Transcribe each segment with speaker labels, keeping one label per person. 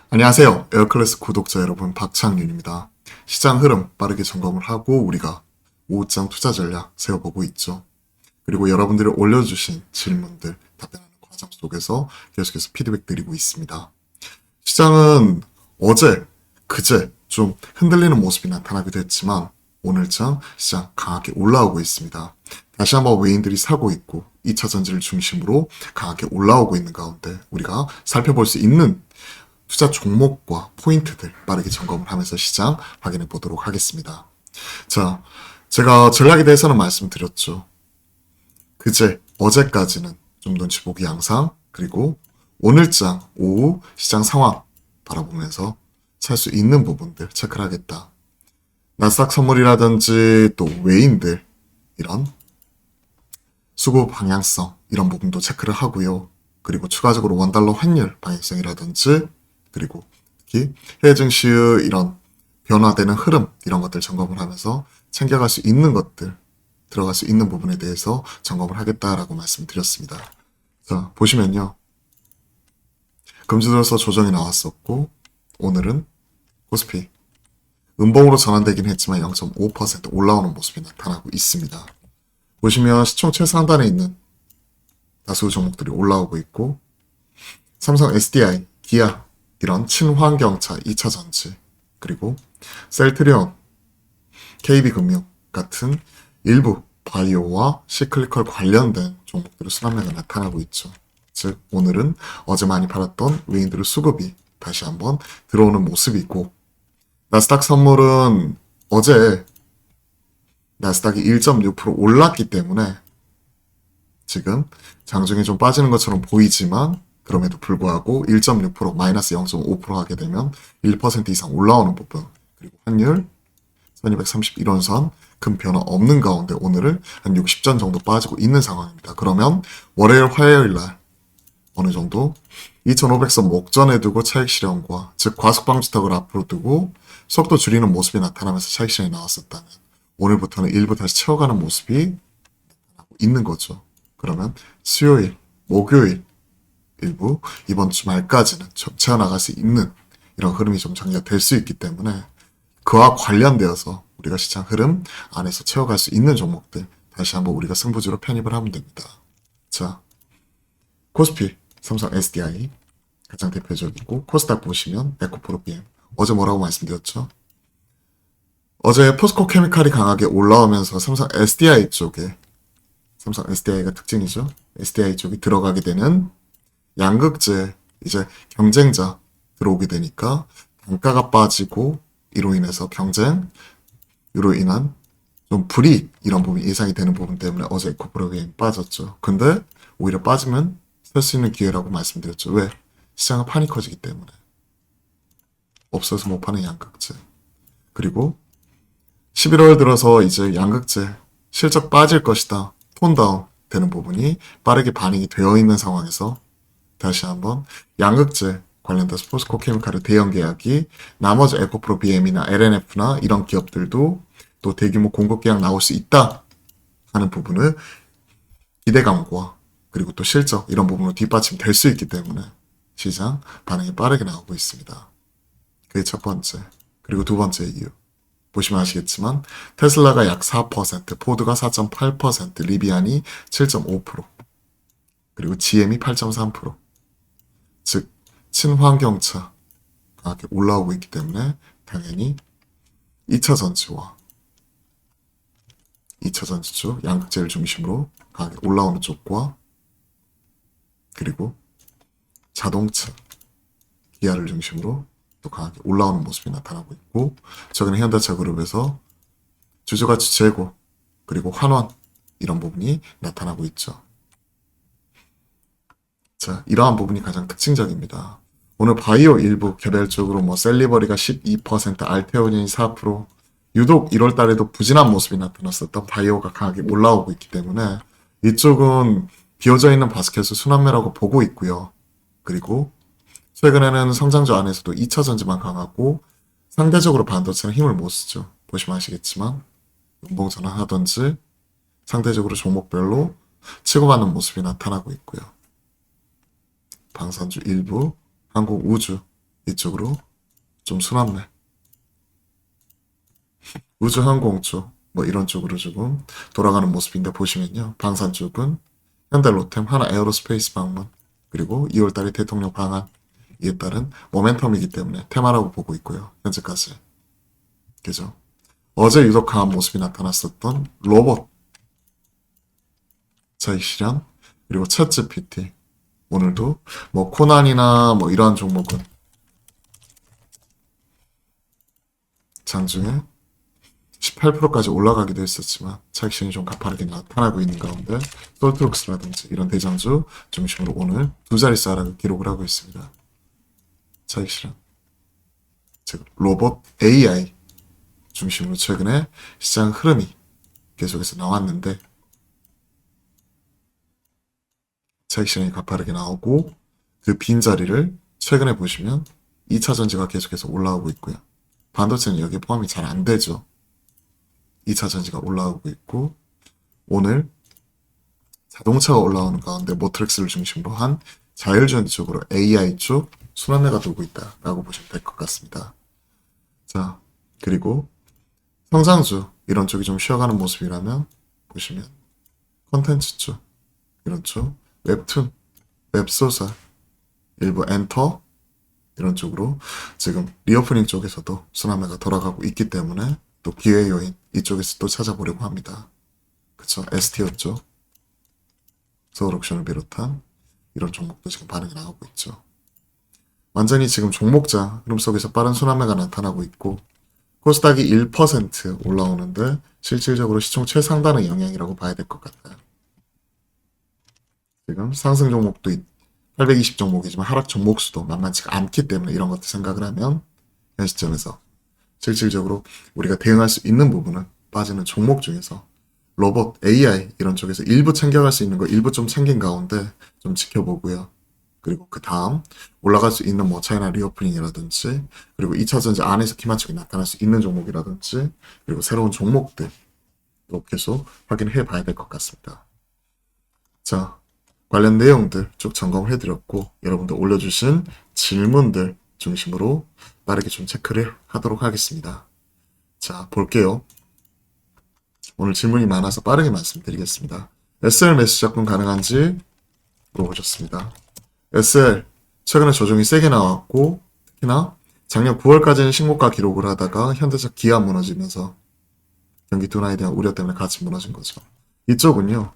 Speaker 1: 안녕하세요. 에어클래스 구독자 여러분, 박창윤입니다. 시장 흐름 빠르게 점검을 하고 우리가 5장 투자 전략 세워보고 있죠. 그리고 여러분들이 올려주신 질문들 답변하는 과정 속에서 계속해서 피드백 드리고 있습니다. 시장은 어제, 그제 좀 흔들리는 모습이 나타나기도 했지만 오늘장 시장 강하게 올라오고 있습니다. 다시 한번 외인들이 사고 있고 2차 전지를 중심으로 강하게 올라오고 있는 가운데 우리가 살펴볼 수 있는 투자 종목과 포인트들 빠르게 점검을 하면서 시장 확인해 보도록 하겠습니다. 자, 제가 전략에 대해서는 말씀드렸죠. 그제, 어제까지는 좀 눈치 보기 양상, 그리고 오늘장 오후 시장 상황 바라보면서 살 수 있는 부분들 체크를 하겠다. 나스닥 선물이라든지 또 외인들 이런 수급 방향성 이런 부분도 체크를 하고요. 그리고 추가적으로 원달러 환율 방향성이라든지 그리고 특히 해외 증시의 이런 변화되는 흐름 이런 것들 점검을 하면서 챙겨갈 수 있는 것들 들어갈 수 있는 부분에 대해서 점검을 하겠다라고 말씀드렸습니다. 자, 보시면요. 금주 들어서 조정이 나왔었고 오늘은 코스피 음봉으로 전환되긴 했지만 0.5% 올라오는 모습이 나타나고 있습니다. 보시면 시총 최상단에 있는 다수 종목들이 올라오고 있고 삼성 SDI, 기아 이런 친환경차 2차 전지 그리고 셀트리온, KB금융 같은 일부 바이오와 시클리컬 관련된 종목들의 순환매가 나타나고 있죠. 즉 오늘은 어제 많이 팔았던 외인들의 수급이 다시 한번 들어오는 모습이고 나스닥 선물은 어제 나스닥이 1.6% 올랐기 때문에 지금 장중에 좀 빠지는 것처럼 보이지만 그럼에도 불구하고 1.6% 마이너스 0.5% 하게 되면 1% 이상 올라오는 부분 그리고 환율 1231원선 큰 변화 없는 가운데 오늘은 한 60전 정도 빠지고 있는 상황입니다. 그러면 월요일 화요일 날 어느 정도 2500선 목전에 두고 차익 실현과 즉 과속방지턱을 앞으로 두고 속도 줄이는 모습이 나타나면서 차익 실현이 나왔었다면 오늘부터는 일부 다시 채워가는 모습이 나타나고 있는 거죠. 그러면 수요일, 목요일 일부 이번 주말까지는 채워나갈 수 있는 이런 흐름이 좀 전개될 수 있기 때문에 그와 관련되어서 우리가 시장 흐름 안에서 채워갈 수 있는 종목들 다시 한번 우리가 승부주로 편입을 하면 됩니다. 자, 코스피, 삼성 SDI 가장 대표적이고 코스닥 보시면 에코프로 BM 어제 뭐라고 말씀드렸죠? 어제 포스코 케미칼이 강하게 올라오면서 삼성 SDI 쪽에 삼성 SDI가 특징이죠. SDI 쪽이 들어가게 되는 양극재 이제 경쟁자 들어오게 되니까 단가가 빠지고 이로 인해서 경쟁으로 인한 좀 불이익 이런 부분이 예상이 되는 부분 때문에 어제 에코프로그램이 빠졌죠. 근데 오히려 빠지면 살 수 있는 기회라고 말씀드렸죠. 왜? 시장은 판이 커지기 때문에 없어서 못 파는 양극재 그리고 11월 들어서 이제 양극재 실적 빠질 것이다. 톤다운 되는 부분이 빠르게 반영이 되어 있는 상황에서 다시 한번 양극재 관련돼서 포스코 케미칼의 대형 계약이 나머지 에코프로 BM이나 LNF나 이런 기업들도 또 대규모 공급 계약 나올 수 있다 하는 부분을 기대감과 그리고 또 실적 이런 부분으로 뒷받침될 수 있기 때문에 시장 반응이 빠르게 나오고 있습니다. 그게 첫 번째. 그리고 두 번째 이유. 보시면 아시겠지만 테슬라가 약 4%, 포드가 4.8%, 리비안이 7.5%, 그리고 GM이 8.3%. 즉 친환경차 강하게 올라오고 있기 때문에 당연히 2차 전지와 2차 전지 쪽 양극재를 중심으로 강하게 올라오는 쪽과 그리고 자동차 기아를 중심으로 또 강하게 올라오는 모습이 나타나고 있고 최근에 현대차 그룹에서 주주가치 재고 그리고 환원 이런 부분이 나타나고 있죠. 자, 이러한 부분이 가장 특징적입니다. 오늘 바이오 일부 개별적으로 셀리버리가 12%, 알테오닌이 4%, 유독 1월 달에도 부진한 모습이 나타났었던 바이오가 강하게 올라오고 있기 때문에 이쪽은 비어져 있는 바스켓을 순환매라고 보고 있고요. 그리고 최근에는 성장주 안에서도 2차 전지만 강하고 상대적으로 반도체는 힘을 못 쓰죠. 보시면 아시겠지만 연봉 전환하던지 상대적으로 종목별로 치고받는 모습이 나타나고 있고요. 방산주 일부, 한국 우주 이쪽으로 좀 순환매, 우주 항공 쪽 뭐 이런 쪽으로 조금 돌아가는 모습인데 보시면요. 방산 쪽은 현대로템, 하나 에어로스페이스 방문, 그리고 2월달에 대통령 방한 이에 따른 모멘텀이기 때문에 테마라고 보고 있고요. 현재까지. 그죠? 어제 유독 강한 모습이 나타났었던 로봇, 자익 실현, 그리고 챗GPT. 오늘도 뭐 코난이나 뭐 이러한 종목은 장중에 18%까지 올라가기도 했었지만 차익 실현이 좀 가파르게 나타나고 있는 가운데 솔트록스라든지 이런 대장주 중심으로 오늘 두 자릿수 하락을 기록을 하고 있습니다. 차익 실현, 즉 로봇 AI 중심으로 최근에 시장 흐름이 계속해서 나왔는데 차익 실현이 가파르게 나오고 그 빈자리를 최근에 보시면 2차 전지가 계속해서 올라오고 있고요. 반도체는 여기에 포함이 잘 안 되죠. 2차 전지가 올라오고 있고 오늘 자동차가 올라오는 가운데 모트렉스를 중심으로 한 자율주행 쪽으로 AI 쪽 순환매가 돌고 있다라고 보시면 될 것 같습니다. 자, 그리고 성장주 이런 쪽이 좀 쉬어가는 모습이라면 보시면 컨텐츠 쪽 이런 쪽 웹툰, 웹소설, 일부 엔터 이런 쪽으로 지금 리오프닝 쪽에서도 순환매가 돌아가고 있기 때문에 또 기회 요인 이쪽에서 또 찾아보려고 합니다. 그쵸? STO 쪽 서울옥션을 비롯한 이런 종목도 지금 반응이 나오고 있죠. 완전히 지금 종목자 흐름 속에서 빠른 순환매가 나타나고 있고 코스닥이 1% 올라오는데 실질적으로 시총 최상단의 영향이라고 봐야 될 것 같아요. 지금 상승 종목도 820 종목이지만 하락 종목 수도 만만치가 않기 때문에 이런 것들 생각을 하면 현 시점에서 실질적으로 우리가 대응할 수 있는 부분은 빠지는 종목 중에서 로봇, AI 이런 쪽에서 일부 챙겨갈 수 있는 거 일부 좀 챙긴 가운데 좀 지켜보고요. 그리고 그 다음 올라갈 수 있는 뭐 차이나 리오프닝이라든지 그리고 2차 전지 안에서 키맞추기 나타날 수 있는 종목이라든지 그리고 새로운 종목들 또 계속 확인해 봐야 될 것 같습니다. 자, 관련 내용들 쭉 점검을 해드렸고 여러분들 올려주신 질문들 중심으로 빠르게 좀 체크를 하도록 하겠습니다. 자, 볼게요. 오늘 질문이 많아서 빠르게 말씀드리겠습니다. SL 매수 접근 가능한지 물어보셨습니다. SL 최근에 조정이 세게 나왔고 특히나 작년 9월까지는 신고가 기록을 하다가 현대차 기아 무너지면서 경기 둔화에 대한 우려 때문에 같이 무너진 거죠. 이쪽은요.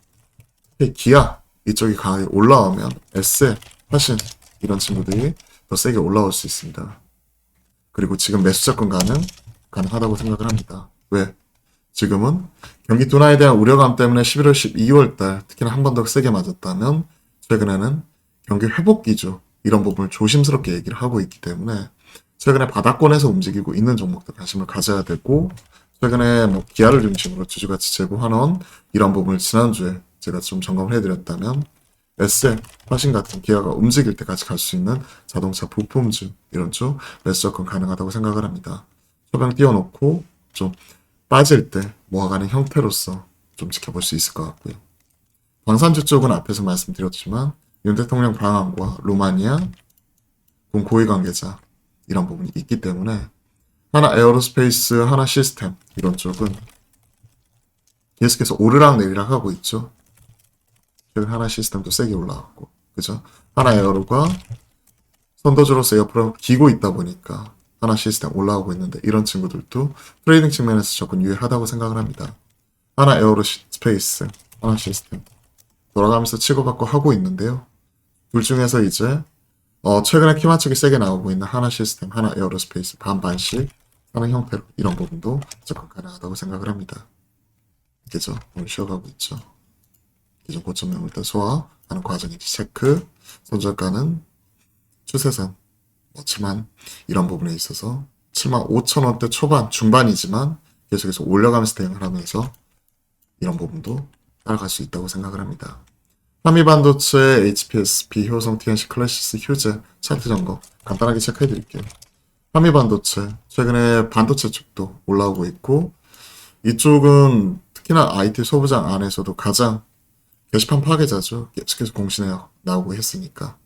Speaker 1: 기아 이쪽이 강하게 올라오면 SL, 화신 이런 친구들이 더 세게 올라올 수 있습니다. 그리고 지금 매수 접근 가능하다고 생각을 합니다. 왜? 지금은 경기 둔화에 대한 우려감 때문에 11월, 12월 달 특히나 한 번 더 세게 맞았다면 최근에는 경기 회복 기조 이런 부분을 조심스럽게 얘기를 하고 있기 때문에 최근에 바닥권에서 움직이고 있는 종목들 관심을 가져야 되고 최근에 뭐 기아를 중심으로 주주가치 제고환원 이런 부분을 지난주에 제가 좀 점검을 해드렸다면 SL, 화신 같은 기아가 움직일 때까지 갈 수 있는 자동차 부품주 이런 쪽 매수 접근 가능하다고 생각을 합니다. 초강 띄워놓고 좀 빠질 때 모아가는 형태로서 좀 지켜볼 수 있을 것 같고요. 방산주 쪽은 앞에서 말씀드렸지만 윤 대통령 방한과 루마니아 군 고위 관계자 이런 부분이 있기 때문에 하나 에어로스페이스, 하나 시스템 이런 쪽은 계속해서 오르락 내리락 하고 있죠. 하나 시스템도 세게 올라왔고 그죠? 하나 에어로가 선도주로서 옆으로 기고 있다 보니까 하나 시스템 올라오고 있는데 이런 친구들도 트레이딩 측면에서 접근 유효하다고 생각을 합니다. 하나 에어로스페이스, 하나 시스템 돌아가면서 치고받고 하고 있는데요. 둘 중에서 이제 최근에 키맞추기 세게 나오고 있는 하나 시스템, 하나 에어로스페이스 반반씩 하는 형태로 이런 부분도 접근 가능하다고 생각을 합니다. 그죠? 오늘 쉬어가고 있죠. 기존 고점 매물대 소화하는 과정이 체크, 손절가는 추세선 7만 이런 부분에 있어서 7만 5천 원대 초반, 중반이지만 계속해서 올려가면서 대응을 하면서 이런 부분도 따라갈 수 있다고 생각을 합니다. 한미반도체, HPSP, 효성, TNC, 클래시스, 휴즈, 차트 점검 간단하게 체크해 드릴게요. 한미 반도체, 최근에 반도체 쪽도 올라오고 있고, 이쪽은 특히나 IT 소부장 안에서도 가장 게시판 파괴자죠. 계속해서 공신에 나오고 했으니까.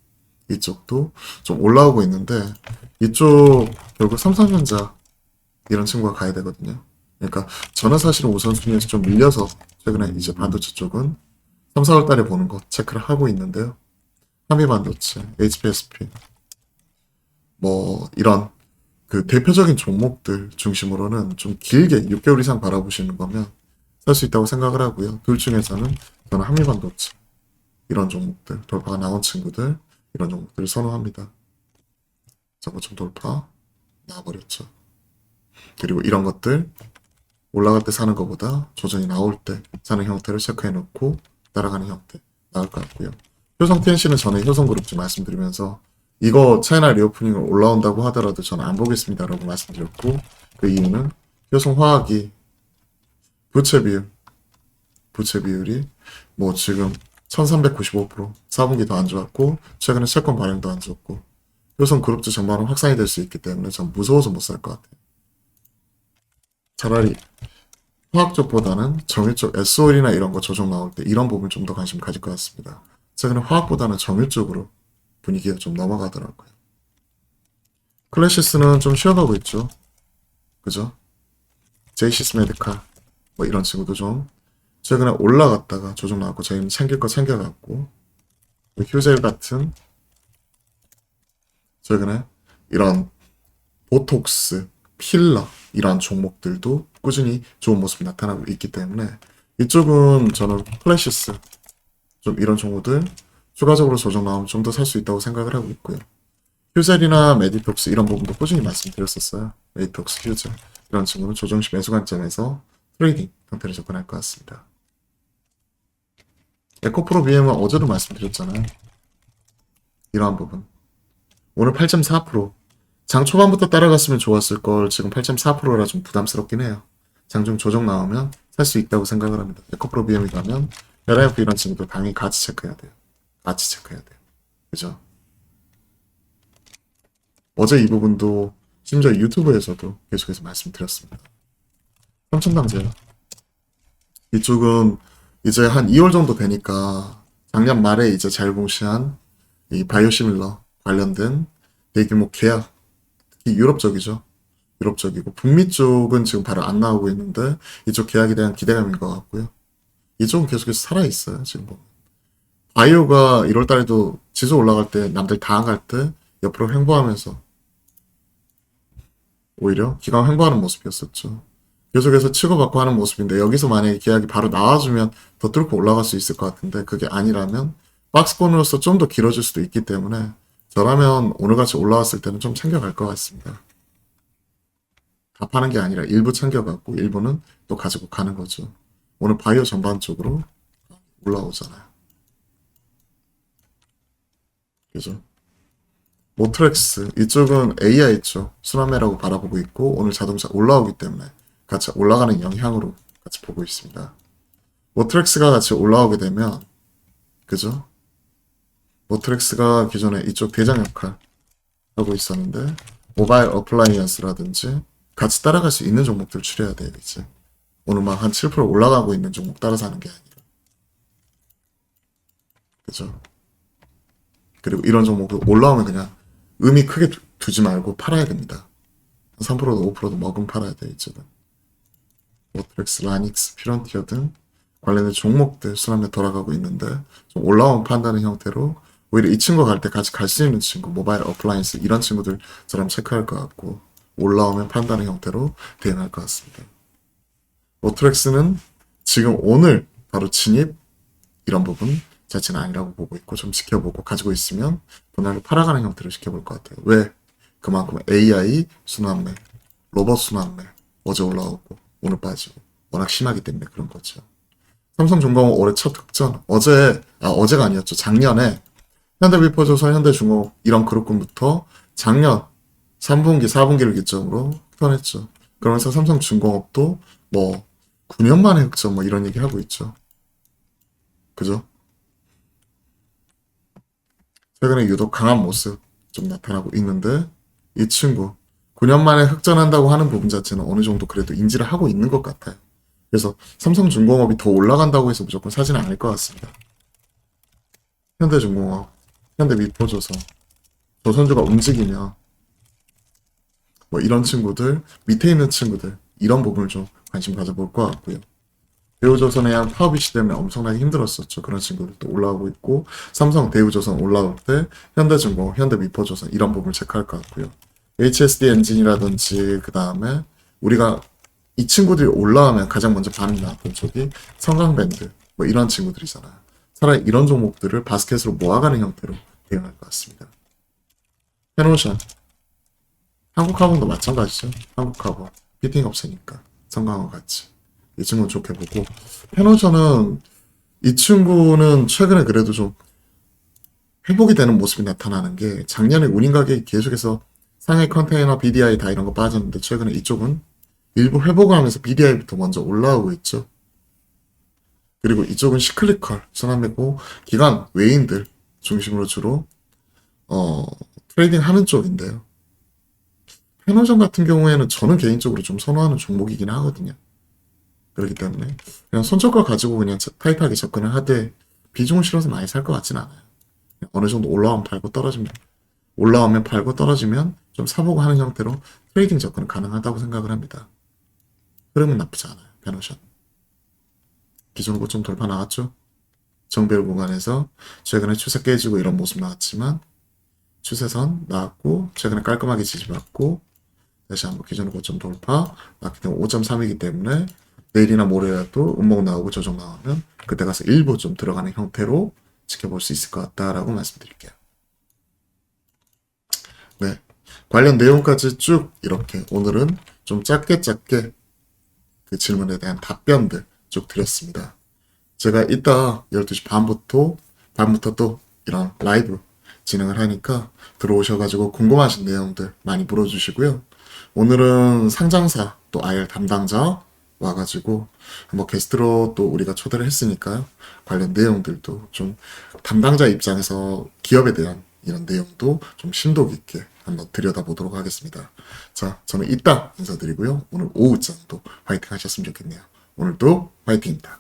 Speaker 1: 이쪽도 좀 올라오고 있는데, 이쪽 결국 삼성전자 이런 친구가 가야 되거든요. 그러니까 저는 사실은 우선순위에서 좀 밀려서 최근에 이제 반도체 쪽은 3, 4월 달에 보는 거 체크를 하고 있는데요. 한미 반도체, HPSP, 뭐 이런 그 대표적인 종목들 중심으로는 좀 길게 6개월 이상 바라보시는 거면 살 수 있다고 생각을 하고요. 둘 중에서는 저는 한미 반도체 이런 종목들 돌파가 나온 친구들 이런 종목들을 선호합니다. 저거점 돌파 나와버렸죠. 그리고 이런 것들 올라갈 때 사는 것보다 조정이 나올 때 사는 형태를 체크해 놓고 따라가는 형태 나을 것 같고요. 효성 TNC는 전에 효성그룹주 말씀드리면서 이거 차이나 리오프닝을 올라온다고 하더라도 저는 안 보겠습니다라고 말씀드렸고 그 이유는 효성화학이 부채 비율 부채 비율이 뭐 지금 1395% 4분기 더 안 좋았고 최근에 채권 발행도 안 좋았고 효성그룹주 전반은 확산이 될 수 있기 때문에 전 무서워서 못 살 것 같아요. 차라리 화학 쪽보다는 정유 쪽 SOL이나 이런 거 조정 나올 때 이런 부분 좀 더 관심 가질 것 같습니다. 최근에 화학보다는 정유 쪽으로 분위기가 좀 넘어가더라고요. 클래시스는 좀 쉬어가고 있죠. 그죠? 제이시스 메디칼 뭐 이런 친구도 좀 최근에 올라갔다가 조정 나왔고 저희는 챙길 거 챙겨갔고 휴젤 같은 최근에 이런 보톡스, 필러 이러한 종목들도 꾸준히 좋은 모습이 나타나고 있기 때문에 이쪽은 저는 플래시스 좀 이런 종목들 추가적으로 조정 나오면 좀 더 살 수 있다고 생각을 하고 있고요. 휴젤이나 메디톡스 이런 부분도 꾸준히 말씀드렸었어요. 메디톡스, 휴젤 이런 친구는 조정시 매수 관점에서 트레이딩 형태를 접근할 것 같습니다. 에코프로 BM은 어제도 말씀드렸잖아요. 이러한 부분. 오늘 8.4%. 장 초반부터 따라갔으면 좋았을 걸 지금 8.4%라 좀 부담스럽긴 해요. 장중 조정 나오면 살 수 있다고 생각을 합니다. 에코프로 BM이 가면 LIF 이런 친구들 당연히 같이 체크해야 돼요. 같이 체크해야 돼요. 그죠? 어제 이 부분도 심지어 유튜브에서도 계속해서 말씀드렸습니다. 삼천당제요. 이쪽은 이제 한 2월 정도 되니까 작년 말에 이제 자율공시한 이 바이오시밀러 관련된 대규모 계약, 특히 유럽 쪽이죠. 유럽 쪽이고 북미 쪽은 지금 바로 안 나오고 있는데 이쪽 계약에 대한 기대감인 것 같고요. 이쪽은 계속해서 살아있어요. 지금 보면. 바이오가 1월 달에도 지수 올라갈 때 남들 다 안 갈 때 옆으로 횡보하면서 오히려 기관 횡보하는 모습이었었죠. 계속해서 치고받고 하는 모습인데 여기서 만약에 계약이 바로 나와주면 더 뚫고 올라갈 수 있을 것 같은데 그게 아니라면 박스권으로서 좀 더 길어질 수도 있기 때문에 저라면 오늘같이 올라왔을 때는 좀 챙겨갈 것 같습니다. 다 파는 게 아니라 일부 챙겨갖고 일부는 또 가지고 가는 거죠. 오늘 바이오 전반적으로 올라오잖아요. 그죠? 모트렉스 이쪽은 AI 쪽 순환매라고 바라보고 있고 오늘 자동차 올라오기 때문에 같이 올라가는 영향으로 같이 보고 있습니다. 모트렉스가 같이 올라오게 되면 그죠? 모트렉스가 기존에 이쪽 대장 역할 하고 있었는데 모바일 어플라이언스라든지 같이 따라갈 수 있는 종목들 추려야 돼요 이제. 오늘 막 한 7% 올라가고 있는 종목 따라서 하는 게 아니라 그죠? 그리고 이런 종목도 올라오면 그냥 의미 크게 두지 말고 팔아야 됩니다. 3%도 5%도 먹으면 팔아야 돼 이제는. 모트렉스, 라닉스, 피런티어 등 관련된 종목들 순환매 돌아가고 있는데 좀 올라온 판단의 형태로 오히려 이 친구 갈 때 같이 갈 수 있는 친구, 모바일 어플라이언스 이런 친구들처럼 체크할 것 같고 올라오면 판단의 형태로 대응할 것 같습니다. 모트렉스는 지금 오늘 바로 진입 이런 부분 자체는 아니라고 보고 있고 좀 지켜보고 가지고 있으면 분할을 팔아가는 형태로 지켜볼 것 같아요. 왜? 그만큼 AI 순환매, 로봇 순환매 어제 올라오고 오늘 빠지고 워낙 심하기 때문에 그런 거죠. 삼성중공업 올해 첫 흑전 어제가 아니었죠. 작년에 현대비포조선, 현대중공업 이런 그룹군부터 작년 3분기, 4분기를 기점으로 흑전했죠. 그러면서 삼성중공업도 뭐 9년 만에 흑전 뭐 이런 얘기 하고 있죠. 그죠? 최근에 유독 강한 모습 좀 나타나고 있는데 이 친구 9년 만에 흑전한다고 하는 부분 자체는 어느 정도 그래도 인지를 하고 있는 것 같아요. 그래서 삼성중공업이 더 올라간다고 해서 무조건 사지는 않을 것 같습니다. 현대중공업, 현대미포조선, 조선주가 움직이면 뭐 이런 친구들, 밑에 있는 친구들 이런 부분을 좀 관심 가져볼 것 같고요. 대우조선의 양 파업 이슈 때문에 엄청나게 힘들었었죠. 그런 친구들도 올라오고 있고 삼성, 대우조선 올라올 때 현대중공업, 현대미포조선 이런 부분을 체크할 것 같고요. HSD 엔진이라든지 그 다음에 우리가 이 친구들이 올라오면 가장 먼저 반응이 나왔던 쪽이 성강밴드 뭐 이런 친구들이잖아요. 차라리 이런 종목들을 바스켓으로 모아가는 형태로 대응할 것 같습니다. 페노션 한국화본도 마찬가지죠. 한국화본 피팅 업체니까 성강과 같이 이 친구는 좋게 보고 페노션은 이 친구는 최근에 그래도 좀 회복이 되는 모습이 나타나는 게 작년에 운임 가격이 계속해서 상해 컨테이너, BDI 다 이런 거 빠졌는데 최근에 이쪽은 일부 회복을 하면서 BDI부터 먼저 올라오고 있죠. 그리고 이쪽은 시클리컬, 전환매고 기관 외인들 중심으로 주로 트레이딩 하는 쪽인데요. 페노션 같은 경우에는 저는 개인적으로 좀 선호하는 종목이긴 하거든요. 그렇기 때문에 그냥 손절가 가지고 그냥 타이트하게 접근을 하되 비중을 실어서 많이 살 것 같진 않아요. 어느 정도 올라오면 팔고 떨어지면 올라오면 팔고 떨어지면 좀 사보고 하는 형태로 트레이딩 접근은 가능하다고 생각을 합니다. 흐름은 나쁘지 않아요. 페노션. 기존 고점 돌파 나왔죠? 정배열 구간에서 최근에 추세 깨지고 이런 모습 나왔지만 추세선 나왔고 최근에 깔끔하게 지지받고 다시 한번 기존 고점 돌파 나왔기 때문에 5.3이기 때문에 내일이나 모레라도 음목 나오고 조정 나오면 그때 가서 일부 좀 들어가는 형태로 지켜볼 수 있을 것 같다라고 말씀드릴게요. 네, 관련 내용까지 쭉 이렇게 오늘은 좀 짧게 그 질문에 대한 답변들 쭉 드렸습니다. 제가 이따 12시 반부터 또 이런 라이브 진행을 하니까 들어오셔가지고 궁금하신 내용들 많이 물어주시고요. 오늘은 상장사 또 IR 담당자 와가지고 뭐 게스트로 또 우리가 초대를 했으니까요. 관련 내용들도 좀 담당자 입장에서 기업에 대한 이런 내용도 좀 심도 깊게 한번 들여다보도록 하겠습니다. 자, 저는 이따 인사드리고요. 오늘 오후장도 화이팅 하셨으면 좋겠네요. 오늘도 화이팅입니다.